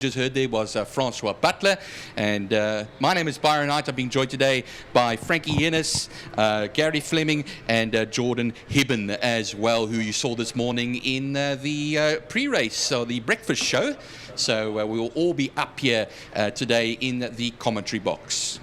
Just heard there was Francois Butler, and my name is Byron Knight. I'm being joined today by Frankie Ennis, Gary Fleming, and Jordan Hibben as well, who you saw this morning in the pre-race, or the breakfast show. So we will all be up here today in the commentary box.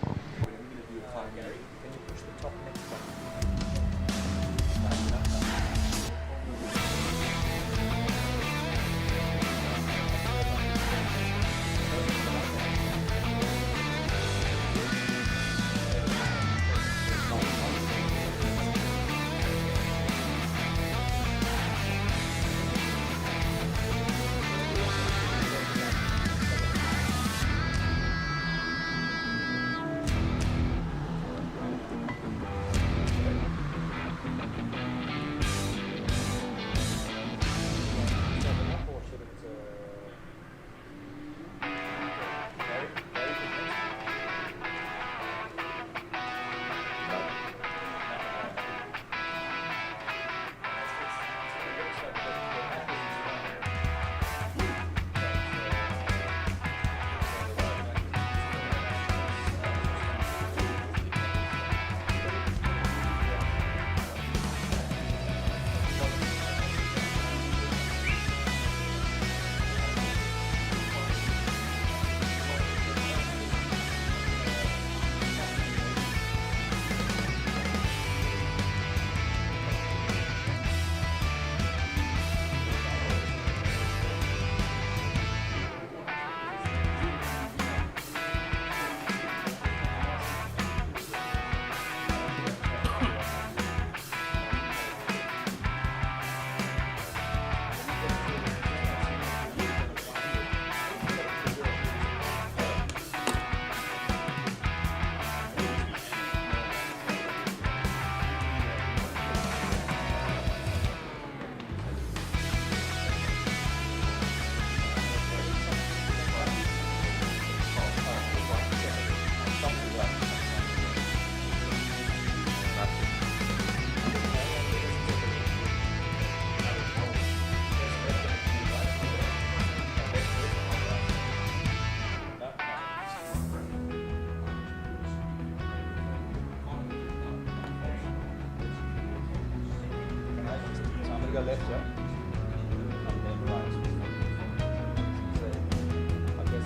Go left, yeah? And then right. So, I guess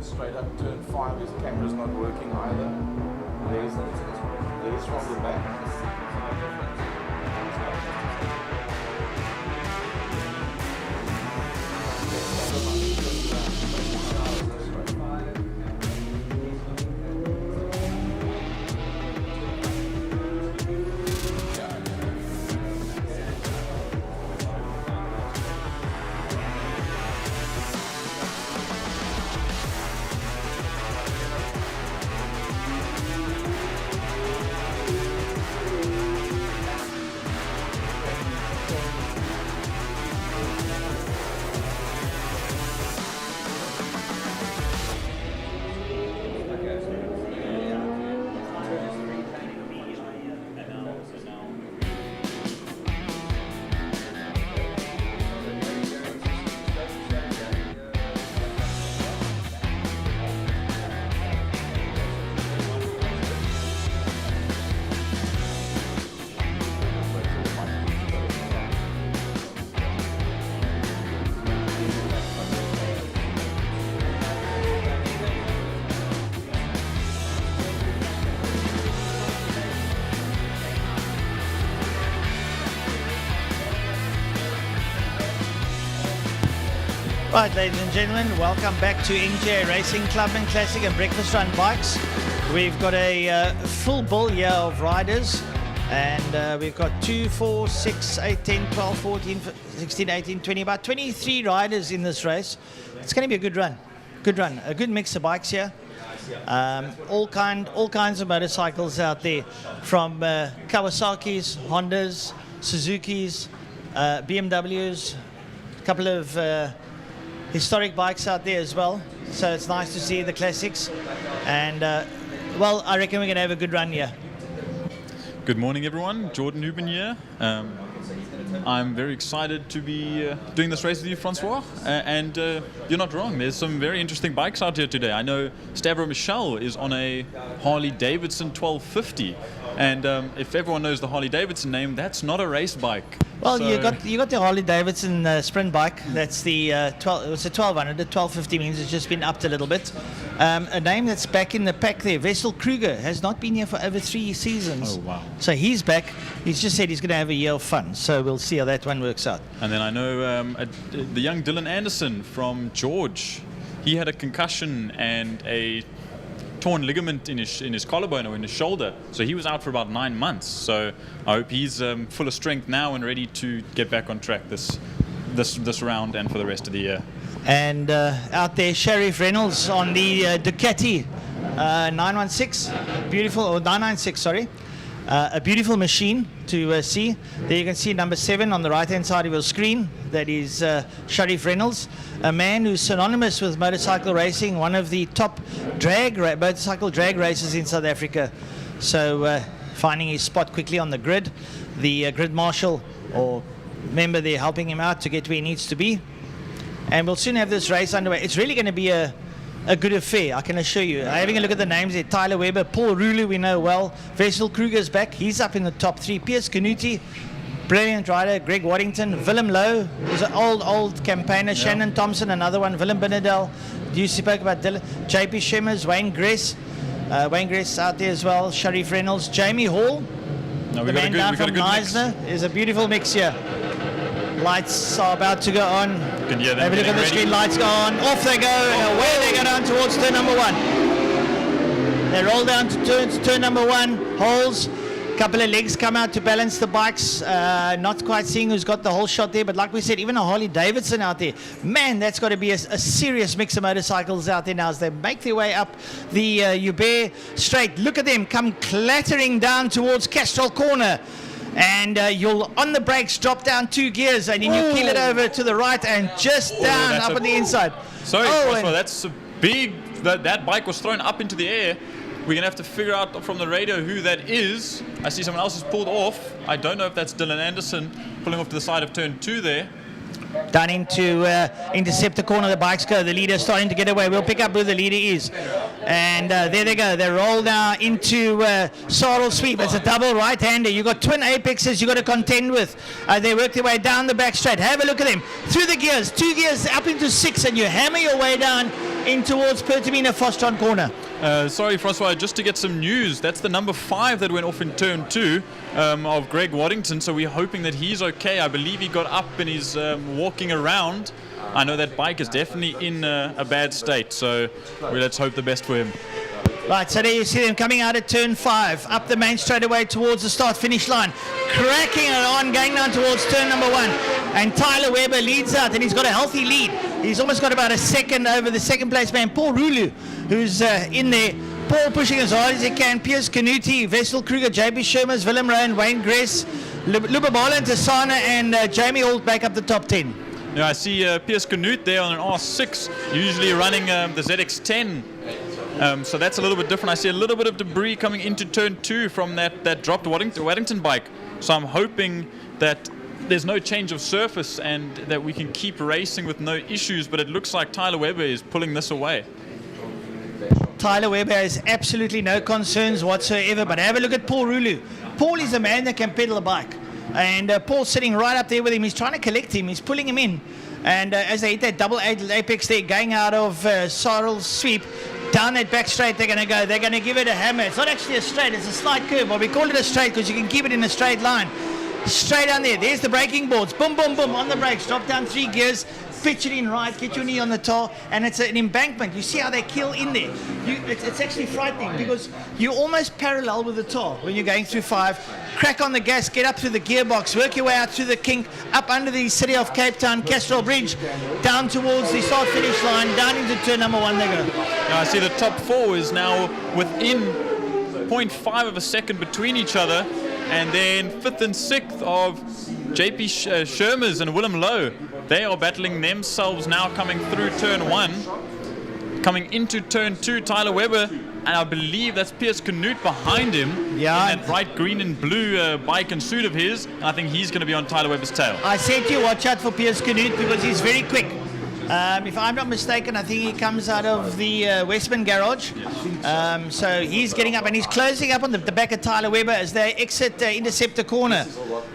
Straight up turn 5, his camera's not working either. There's from the back. Right, ladies and gentlemen, welcome back to NJ Racing Clubman Classic and Breakfast Run Bikes. We've got a full bill here of riders, and we've got 2, 4, 6, 8, 10, 12, 14, 16, 18, 20, about 23 riders in this race. It's going to be a good run, a good mix of bikes here. All kinds of motorcycles out there, from Kawasaki's, Hondas, Suzuki's, BMWs, a couple of historic bikes out there as well. So it's nice to see the classics, and well, I reckon we're going to have a good run here. Good morning, everyone. Jordan Huben here. I'm very excited to be doing this race with you, Francois. And you're not wrong. There's some very interesting bikes out here today. I know Stavro Michel is on a Harley Davidson 1250. And if everyone knows the Harley Davidson name, that's not a race bike. Well, so you got the Harley Davidson sprint bike. That's the it was a 1200. The 1250 means it's just been upped a little bit. A name that's back in the pack there, Wessel Kruger, has not been here for over 3 seasons. Oh, wow. So he's back. He's just said he's going to have a year of fun. So we'll see how that one works out. And then I know the young Dylan Anderson from George. He had a concussion and a torn ligament in his collarbone or in his shoulder, so he was out for about 9 months. So I hope he's full of strength now and ready to get back on track this round and for the rest of the year. And out there, Sheriff Reynolds on the Ducati 916, beautiful, or 996, sorry. A beautiful machine to see. There you can see number 7 on the right-hand side of your screen. That is Sheriff Reynolds, a man who's synonymous with motorcycle racing, one of the top motorcycle drag racers in South Africa. So finding his spot quickly on the grid. The grid marshal or member there helping him out to get where he needs to be. And we'll soon have this race underway. It's really going to be a good affair, I can assure you. Having a look at the names there, Tyler Weber, Paul Rulu we know well, Wessel Kruger's back, he's up in the top 3, Piers Canuti, brilliant rider, Greg Waddington, Willem Lowe, who's an old campaigner, yeah. Shannon Thompson, another one, Willem Binnedel, you spoke about Dylan, JP Shemmers, Wayne Gress out there as well, Sheriff Reynolds, Jamie Hall, the man down from Neisner, is a beautiful mix here. Lights are about to go on. Can hear them. Have a look at the screen. Lights go on. Off they go. And away they go down towards turn number 1. They roll down to turn number 1. Holes. Couple of legs come out to balance the bikes. Not quite seeing who's got the whole shot there. But like we said, even a Harley Davidson out there. Man, that's got to be a serious mix of motorcycles out there now as they make their way up the Uber straight. Look at them come clattering down towards Castrol Corner. And you'll, on the brakes, drop down 2 gears, and then you keel it over to the right and just down up on the inside. Sorry, that's a big... That bike was thrown up into the air. We're going to have to figure out from the radio who that is. I see someone else has pulled off. I don't know if that's Dylan Anderson pulling off to the side of turn 2 there. Down into intercept the corner, the bikes go. The leader starting to get away. We'll pick up who the leader is. And there they go. They roll now into Sorrel Sweep. It's a double right-hander. You've got twin apexes you've got to contend with. They work their way down the back straight. Have a look at them. Through the gears. 2 gears up into 6, and you hammer your way down in towards Pertamina Fostron corner. Sorry, Francois, just to get some news, that's the number 5 that went off in turn 2 of Greg Waddington, so we're hoping that he's okay. I believe he got up and he's walking around. I know that bike is definitely in a bad state, so let's hope the best for him. Right, so there you see them coming out at turn 5, up the main straightaway towards the start-finish line, cracking it on, going down towards turn number 1, and Tyler Weber leads out, and he's got a healthy lead. He's almost got about a second over the second place man, Paul Rulu, who's in there. Paul pushing as hard as he can. Piers Canuti, Vessel Kruger, JB Shermers, Willem Rowan, Wayne Gress, Lubabala and Tassana, and Jamie Holt back up the top 10. Yeah, I see Piers Canute there on an R6, usually running the ZX10. So that's a little bit different. I see a little bit of debris coming into turn 2 from that dropped Waddington bike. So I'm hoping that there's no change of surface and that we can keep racing with no issues, but it looks like Tyler Weber is pulling this away. Tyler Weber has absolutely no concerns whatsoever, but have a look at Paul Rulu. Paul is a man that can pedal a bike, and Paul's sitting right up there with him. He's trying to collect him, he's pulling him in, and as they hit that double apex there, going out of Sorrel's Sweep, down that back straight they're going to go. They're going to give it a hammer. It's not actually a straight, it's a slight curve, but we call it a straight because you can keep it in a straight line. Straight down there, there's the braking boards, boom, boom, boom, on the brakes, drop down 3 gears, pitch it in right, get your knee on the tar, and it's an embankment. You see how they kill in there. It's actually frightening because you're almost parallel with the tar when you're going through 5. Crack on the gas, get up through the gearbox, work your way out through the kink, up under the city of Cape Town, Castrol Bridge, down towards the start-finish line, down into turn number 1 they go. Now I see the top 4 is now within 0.5 of a second between each other, and then 5th and 6th of JP Shermers and Willem Lowe. They are battling themselves now coming through turn 1. Coming into turn 2, Tyler Weber, and I believe that's Piers Canute behind him. Yeah. In that bright green and blue bike and suit of his. And I think he's going to be on Tyler Weber's tail. I said to you, watch out for Piers Canute because he's very quick. If I'm not mistaken, I think he comes out of the Westman garage. So he's getting up and he's closing up on the back of Tyler Weber as they exit Interceptor corner.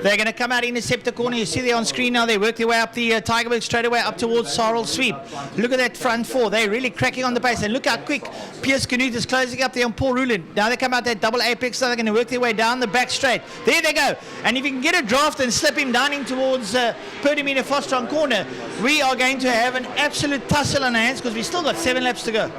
They're going to come out Interceptor corner. You see there on screen now, they work their way up the Tigerberg straightaway up towards Sorrel Sweep. Look at that front 4. They're really cracking on the pace. And look how quick Piers Canute is closing up there on Paul Rulin. Now they come out that double apex, so they're going to work their way down the back straight. There they go. And if you can get a draft and slip him down in towards Pertamina Fostron corner, we are going to have an absolute tussle on our hands because we've still got 7 laps to go.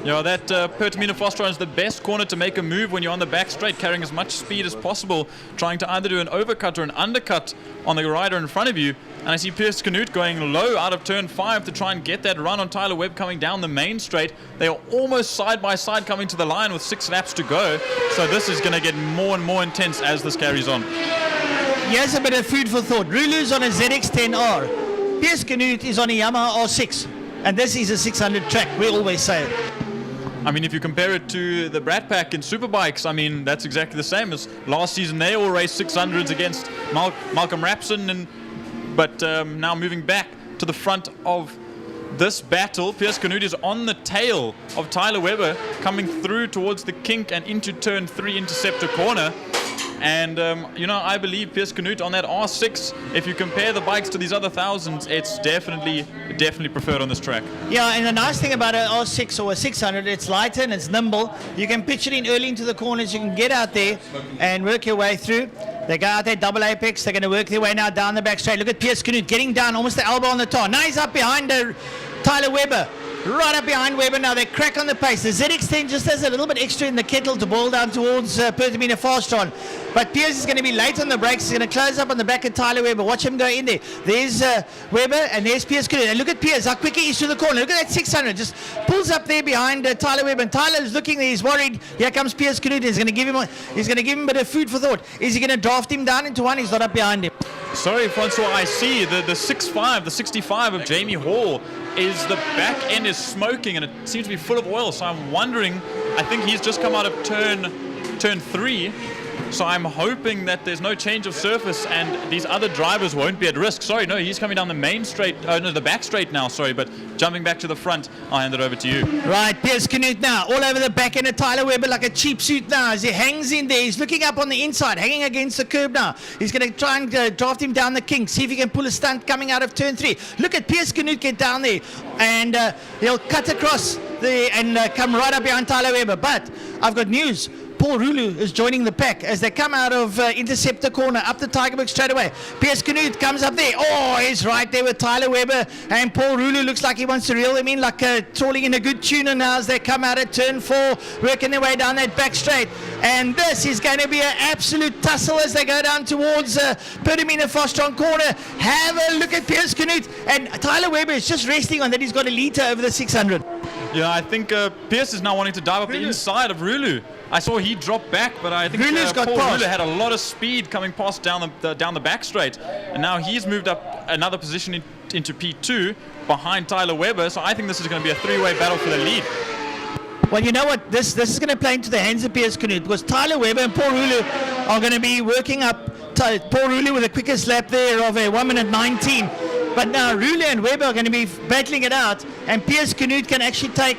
Yeah, that Pertamina Fostron is the best corner to make a move when you're on the back straight, carrying as much speed as possible, trying to either do an overcut or an undercut on the rider in front of you. And I see Piers Canute going low out of turn 5 to try and get that run on Tyler Webb coming down the main straight. They are almost side by side coming to the line with 6 laps to go. So this is going to get more and more intense as this carries on. Here's a bit of food for thought. Rulu's on a ZX10R. Piers Canute is on a Yamaha R6. And this is a 600 track, we always say it. I mean, if you compare it to the Brat Pack in Superbikes, I mean, that's exactly the same as last season. They all raced 600s against Malcolm Rapson, but now moving back to the front of this battle, Piers Canute is on the tail of Tyler Weber, coming through towards the kink and into turn 3 Interceptor corner. And, I believe Piers Canute on that R6, if you compare the bikes to these other thousands, it's definitely preferred on this track. Yeah, and the nice thing about an R6 or a 600, it's lighter and it's nimble. You can pitch it in early into the corners. You can get out there and work your way through. They go out there, double apex. They're going to work their way now down the back straight. Look at Piers Canute getting down, almost the elbow on the tar. Now he's up behind Tyler Weber. Right up behind Weber now, they crack on the pace. The ZX10 just has a little bit extra in the kettle to boil down towards Pertamina Fastron. But Piers is going to be late on the brakes. He's going to close up on the back of Tyler Weber. Watch him go in there. There's Weber and there's Piers Canute. And look at Piers, how quick he is to the corner. Look at that 600. Just pulls up there behind Tyler Weber. And Tyler is looking there. He's worried. Here comes Piers Canute. He's going to give him a bit of food for thought. Is he going to draft him down into one? He's not up behind him. Sorry, Francois, I see the 6.5, the 65 of Jamie Hall is the back end is smoking and it seems to be full of oil. So I'm wondering, I think he's just come out of turn 3. So I'm hoping that there's no change of surface and these other drivers won't be at risk. Sorry, no, he's coming down the main straight, no, the back straight now, sorry, but jumping back to the front, I'll hand it over to you. Right, Piers Canute now, all over the back end of Tyler Weber like a cheap suit now as he hangs in there. He's looking up on the inside, hanging against the curb now. He's going to try and draft him down the kink, see if he can pull a stunt coming out of turn 3. Look at Piers Canute get down there, and he'll cut across and come right up behind Tyler Weber. But I've got news. Paul Rulu is joining the pack as they come out of Interceptor corner up the Tigerberg straight away. Piers Canute comes up there. Oh, he's right there with Tyler Weber, and Paul Rulu looks like he wants to reel him in, like trawling in a good tuner now as they come out at turn 4, working their way down that back straight. And this is going to be an absolute tussle as they go down towards Perdamina Fostron corner. Have a look at Piers Canute, and Tyler Weber is just resting on that. He's got a litre over the 600. Yeah, I think Pierce is now wanting to dive up the inside of Rulu. I saw he dropped back, but I think Rulu's got Paul past. Rulu had a lot of speed coming past down the back straight, and now he's moved up another position into P2 behind Tyler Weber. So I think this is going to be a three-way battle for the lead. Well, you know what? This is going to play into the hands of Piers Canute because Tyler Weber and Paul Rulu are going to be working up. Paul Rulu with the quickest lap there of a 1 minute 19. But now Rulu and Weber are going to be battling it out, and Piers Canute can actually take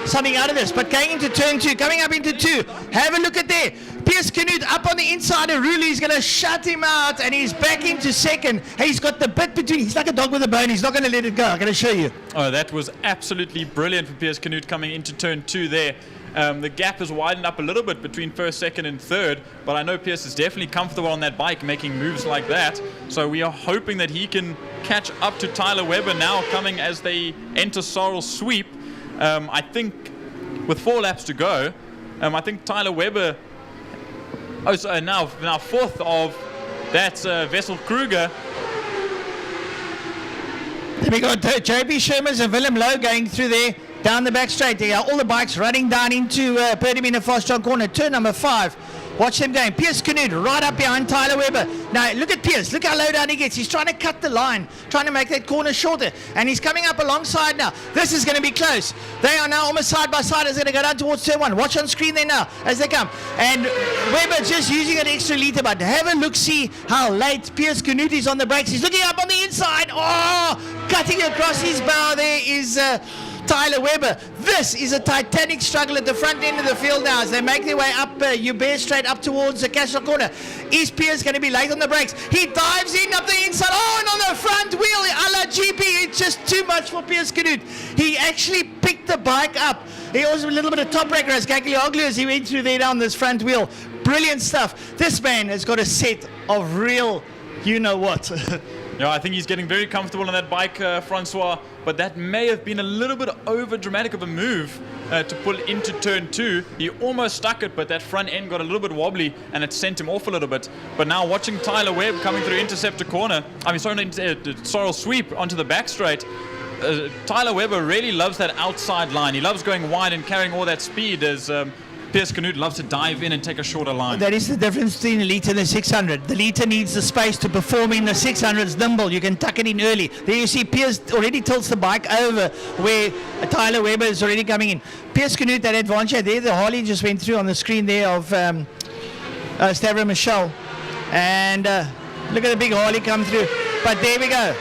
something out of this. But going into turn 2, coming up into 2, have a look at there. Piers Canute up on the inside of Rulu. He's going to shut him out, and he's back into second. Hey, he's got the bit between. He's like a dog with a bone. He's not going to let it go. I'm going to show you. Oh, that was absolutely brilliant for Piers Canute coming into turn 2 there. The gap has widened up a little bit between first, second, and third, but I know Piers is definitely comfortable on that bike making moves like that. So we are hoping that he can catch up to Tyler Weber now coming as they enter Sorrel Sweep. I think with 4 laps to go, I think Tyler Weber now fourth of that's Wessel Kruger. Then we got JP Shermans and Willem Lowe going through there. Down the back straight, there are all the bikes running down into Perdamina Fostron corner, turn number 5. Watch them going. Piers Canute right up behind Tyler Weber. Now look at Piers. Look how low down he gets. He's trying to cut the line, trying to make that corner shorter, and he's coming up alongside now. This is going to be close. They are now almost side by side as they're going to go down towards turn 1. Watch on screen there now as they come. And Weber just using an extra litre, but have a look, see how late Piers Canute is on the brakes. He's looking up on the inside. Oh, cutting across his bow there is Tyler Weber. This is a titanic struggle at the front end of the field now as they make their way up Hubert straight up towards the Cashel corner. Is Piers going to be late on the brakes? He dives in up the inside. Oh, and on the front wheel, a la GP. It's just too much for Piers Canute. He actually picked the bike up. He also a little bit of top racker as Gaglioglu as he went through there down this front wheel. Brilliant stuff. This man has got a set of real you-know-what. Yeah, I think he's getting very comfortable on that bike, Francois, but that may have been a little bit over dramatic of a move to pull into turn 2. He almost stuck it, but that front end got a little bit wobbly and it sent him off a little bit. But now watching Tyler Webb coming through Interceptor corner, Sorrel Sweep onto the back straight, Tyler Weber really loves that outside line. He loves going wide and carrying all that speed as Piers Canute loves to dive in and take a shorter line. That is the difference between a litre and a 600. The litre needs the space to perform in the 600. It's nimble. You can tuck it in early. There you see Piers already tilts the bike over where Tyler Weber is already coming in. Piers Canute, that advantage there. The Harley just went through on the screen there of Stavro Michel. And look at the big Harley come through. But there we go.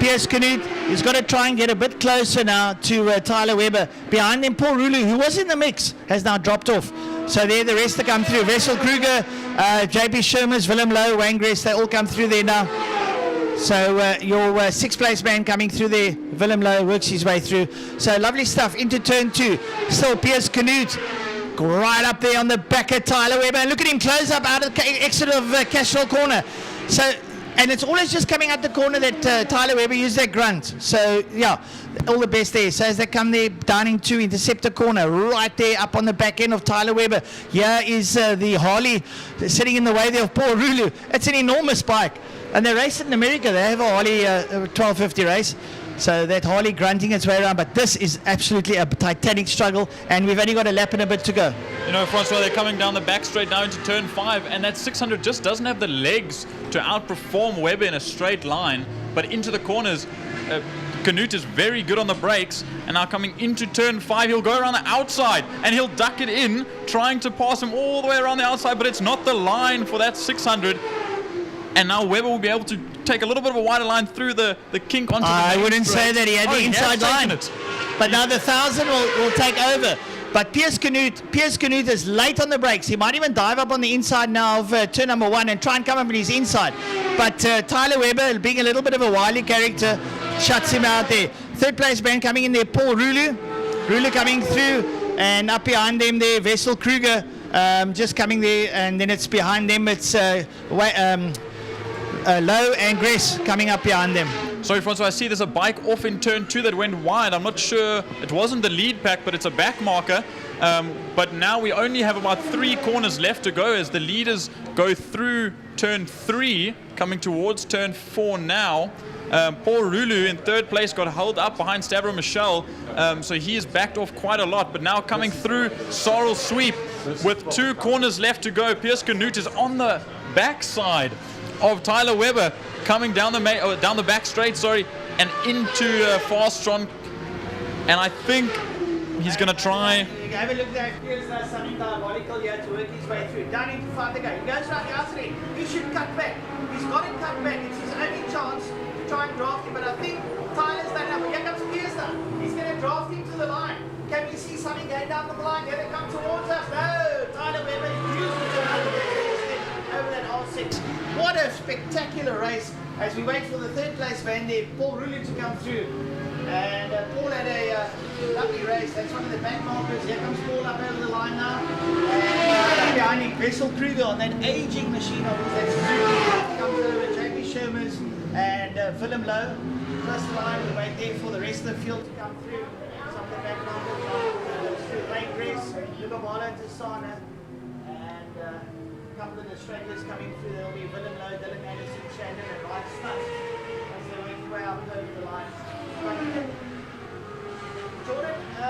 Piers Canute is got to try and get a bit closer now to Tyler Weber. Behind him, Paul Rulu, who was in the mix, has now dropped off. So there, the rest to come through. Wessel Kruger, JP Shermans, Willem Lowe, Wayne Gress, they all come through there now. So your 6th place man coming through there, Willem Lowe, works his way through. So lovely stuff into turn 2. Still Piers Canute right up there on the back of Tyler Weber. And look at him close up out of the exit of Cashel corner. So. And it's always just coming out the corner that Tyler Weber used that grunt. So, yeah, all the best there. So as they come there, down into Interceptor corner, right there up on the back end of Tyler Weber. Here is the Harley sitting in the way there of Paul Rulu. It's an enormous bike. And they race it in America. They have a Harley 1250 race. So that Harley grunting its way around. But this is absolutely a titanic struggle. And we've only got a lap and a bit to go. You know, Francois, they're coming down the back straight now into turn 5. And that 600 just doesn't have the legs to outperform Weber in a straight line. But into the corners, Canute is very good on the brakes, and now coming into turn 5, he'll go around the outside and he'll duck it in, trying to pass him all the way around the outside, but it's not the line for that 600. And now Webber will be able to take a little bit of a wider line through the kink onto the I main wouldn't straight. say that he had Oh, the he has inside taken line. it. But now the 1,000 will take over. But Piers Canute is late on the brakes. He might even dive up on the inside now of turn number 1 and try and come up on his inside. But Tyler Webber, being a little bit of a wily character, shuts him out there. Third place man coming in there, Paul Rulu. Rulu coming through, and up behind them there, Vessel Kruger just coming there, and then it's behind them, it's Lowe and Gress coming up behind them. Sorry, Francois, I see there's a bike off in turn 2 that went wide. I'm not sure, it wasn't the lead pack, but it's a back marker. But now we only have about 3 corners left to go as the leaders go through turn 3, coming towards turn 4 now. Paul Rulu in third place got held up behind Stavro Michel, so he is backed off quite a lot. But now coming through, Sorrel Sweep with 2 corners left to go. Piers Canute is on the backside of Tyler Webber, coming down the back straight, and into Fastron. And I think he's going to try. Have a look there. Piers does something diabolical here to work his way through. Down into five to go. He goes around the outside. He should cut back. He's got to cut back. It's his only chance to try and draft him. But I think Tyler's done enough. Here comes Piers now. He's going to draft him to the line. Can we see something going down the line? Here they come towards us. No! Tyler Webber uses it over that R6. What a spectacular race as we wait for the third place van there, Paul Rulu, to come through. And Paul had a lovely race. That's one of the back markers. Here comes Paul up over the line now. And behind him, Vessel Kruger on that aging machine of his. That's Suzuki. Comes over JP Shermers and Willem Lowe. First line, we wait there for the rest of the field to come through. Some of the back markers through Lane Grace, Lugabala to Sana. And a couple of the stragglers coming through. There'll be Willem Lowe, Dylan Anderson, Shannon, and Ryan Stunt as they work their way up over the line. Jordan, I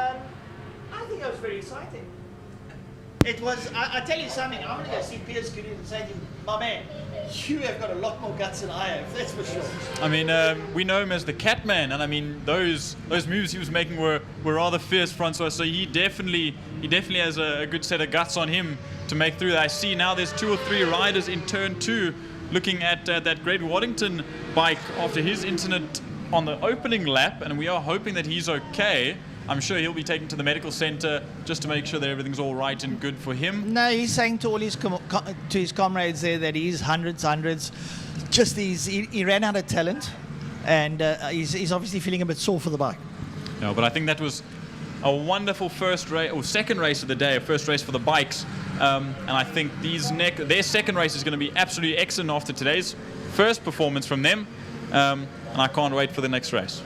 think it was very exciting. It was, I tell you something, I'm going to go see Piers Canute and say to him, my man, you have got a lot more guts than I have, that's for sure. I mean, we know him as the Catman, and I mean, those moves he was making were rather fierce, Francois, so he definitely has a good set of guts on him to make through that. I see now there's 2 or 3 riders in turn 2 looking at that Greg Waddington bike after his incident on the opening lap, and we are hoping that he's okay. I'm sure he'll be taken to the medical center just to make sure that everything's all right and good for him. No, he's saying to all his to his comrades there that he's hundreds. Just he ran out of talent, and he's obviously feeling a bit sore for the bike. No, but I think that was a wonderful second race of the day, a first race for the bikes. And I think their second race is going to be absolutely excellent after today's first performance from them. And I can't wait for the next race.